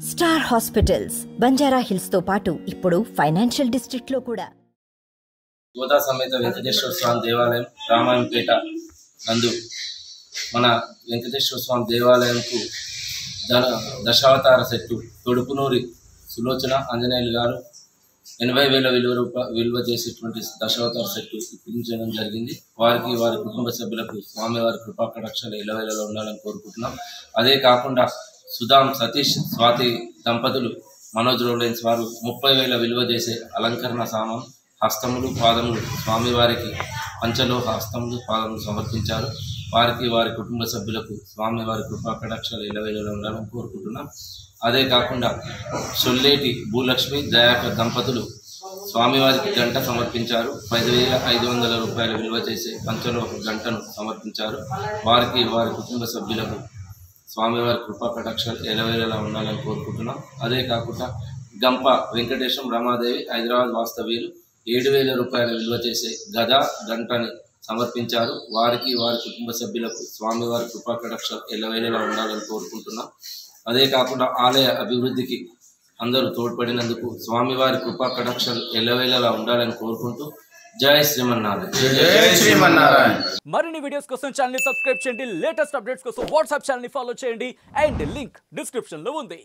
Star hospitals Banjara hills తో పాటు ఇప్పుడు ఫైనాన్షియల్ డిస్ట్రిక్ట్ లో కూడా గోదా సమేత వెంకటేశ్వర స్వామి దేవాలయం రామాయంపేట నందు మన వెంకటేశ్వర స్వామి దేవాలయంకు దశావతార సెట్టు తొడుపునూరి సులోచన ఆంజనేయులు గారు 80,000 విలువ చేసేటువంటి దశావతార సెట్టు ఇప్పించడం జరిగింది. వారికి వారి కుటుంబ సభ్యులకు స్వామివారి కృపా కటాక్షాలు ఎల్లవేళలో ఉండాలని కోరుకుంటున్నాం. అదే కాకుండా సుధాం సతీష్ స్వాతి దంపతులు మనోజ్ రోలెన్స్ వారు 30,000 విలువ చేసే అలంకరణ సామాన్ హస్తములు పాదములు స్వామివారికి పంచలోహ హస్తములు పాదములు సమర్పించారు. వారికి వారి కుటుంబ సభ్యులకు స్వామివారి కృపా కటాక్షాలు ఎల్లవేళలో ఉండాలని కోరుకుంటున్నాం. అదే కాకుండా సొల్లేటి భూలక్ష్మి దయాకర్ దంపతులు స్వామివారికి గంట సమర్పించారు. 10,500 రూపాయల విలువ చేసే పంచలోహ గంటను సమర్పించారు. వారికి వారి కుటుంబ సభ్యులకు స్వామివారి కృపా కటాక్షాలు ఎల్లవేళలా ఉండాలని కోరుకుంటున్నాం. అదే కాకుండా గంప వెంకటేశం రమాదేవి హైదరాబాద్ వాస్తవ్యులు 7,000 రూపాయల విలువ చేసే గద గంటని సమర్పించారు. వారికి వారి కుటుంబ సభ్యులకు స్వామివారి కృపా కటాక్షాలు ఎల్లవేళలా ఉండాలని కోరుకుంటున్నాం. అదే కాకుండా ఆలయ అభివృద్ధికి అందరూ తోడ్పడినందుకు స్వామివారి కృపా కటాక్షాలు ఎల్లవేళలా ఉండాలని కోరుకుంటూ జై శ్రీమన్నారాయణ. జై శ్రీమన్నారాయణ. మరిన్ని వీడియోస్ కోసం ఛానల్ ని సబ్స్క్రైబ్ చేయండి. లేటెస్ట్ అప్డేట్స్ కోసం వాట్సాప్ ఛానల్ ని ఫాలో చేయండి అండ్ లింక్ డిస్క్రిప్షన్ లో ఉంది.